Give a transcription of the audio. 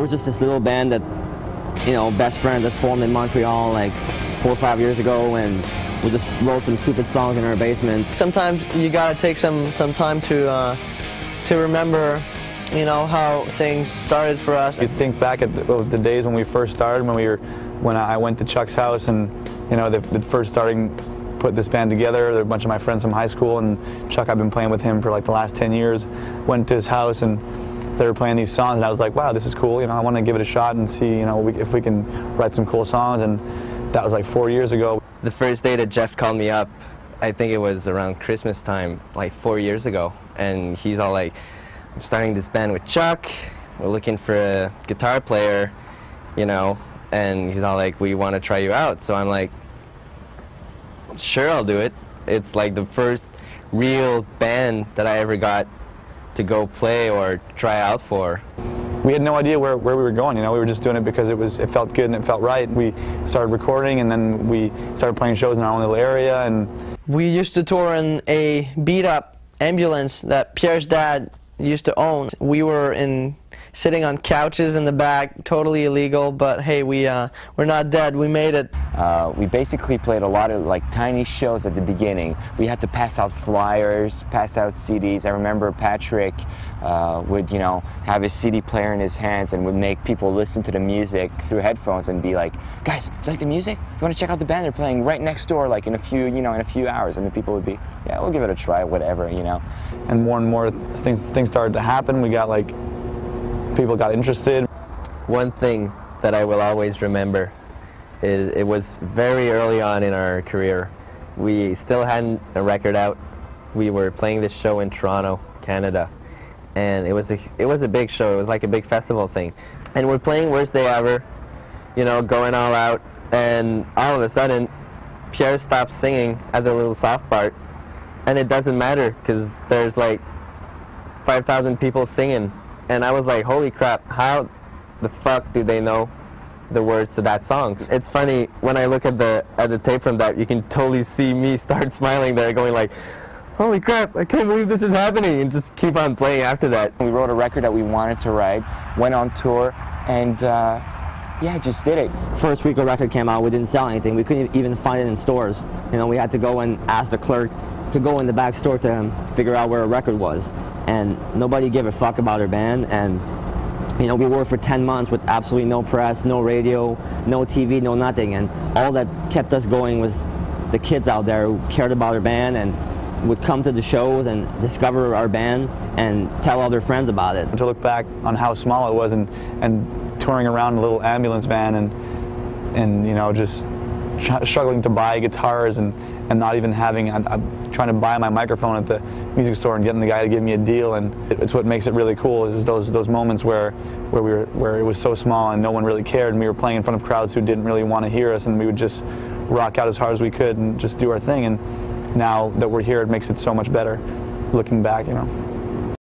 was just this little band that, you know, best friends that formed in Montreal like 4 or 5 years ago, and we just wrote some stupid songs in our basement. Sometimes you gotta take some time to remember, you know, how things started for us. You think back at the days when we first started, when I went to Chuck's house, and you know, the first starting put this band together. There were a bunch of my friends from high school, and Chuck, I've been playing with him for like the last 10 years. Went to his house and they were playing these songs, and I was like, wow, this is cool. You know, I want to give it a shot and see, you know, if we can write some cool songs. And that was like 4 years ago. The first day that Jeff called me up, I think it was around Christmas time, like 4 years ago, and he's all like, I'm starting this band with Chuck, we're looking for a guitar player, you know, and he's all like, we want to try you out. So I'm like, sure, I'll do it. It's like the first real band that I ever got to go play or try out for. We had no idea where we were going, you know. We were just doing it because it felt good and it felt right. We started recording, and then we started playing shows in our own little area. And we used to tour in a beat-up ambulance that Pierre's dad used to own. We were sitting on couches in the back, totally illegal, but hey, we're not dead, we made it. We basically played a lot of like tiny shows at the beginning. We had to pass out flyers, pass out CDs. I remember Patrick would, you know, have his CD player in his hands and would make people listen to the music through headphones and be like, guys, you like the music? You want to check out the band? They're playing right next door, like in a few hours. And the people would be, yeah, we'll give it a try, whatever, you know. And more things started to happen. We got like, people got interested. One thing that I will always remember is it was very early on in our career. We still hadn't a record out. We were playing this show in Toronto, Canada, and it was a big show. It was like a big festival thing. And we're playing Worst Day Ever, you know, going all out, and all of a sudden, Pierre stops singing at the little soft part, and it doesn't matter because there's like 5,000 people singing. And I was like, holy crap, how the fuck do they know the words to that song? It's funny, when I look at the tape from that, you can totally see me start smiling there, going like, holy crap, I can't believe this is happening, and just keep on playing after that. We wrote a record that we wanted to write, went on tour, and yeah, just did it. First week a record came out, we didn't sell anything. We couldn't even find it in stores. You know, we had to go and ask the clerk to go in the back store to figure out where a record was. And nobody gave a fuck about our band. And you know, we worked for 10 months with absolutely no press, no radio, no TV, no nothing. And all that kept us going was the kids out there who cared about our band and would come to the shows and discover our band and tell all their friends about it. To look back on how small it was, and touring around a little ambulance van, and you know, just struggling to buy guitars, and not even having, I'm trying to buy my microphone at the music store and getting the guy to give me a deal. And it's what makes it really cool, is those moments where it was so small and no one really cared, and we were playing in front of crowds who didn't really want to hear us, and we would just rock out as hard as we could and just do our thing. And now that we're here, it makes it so much better looking back, you know.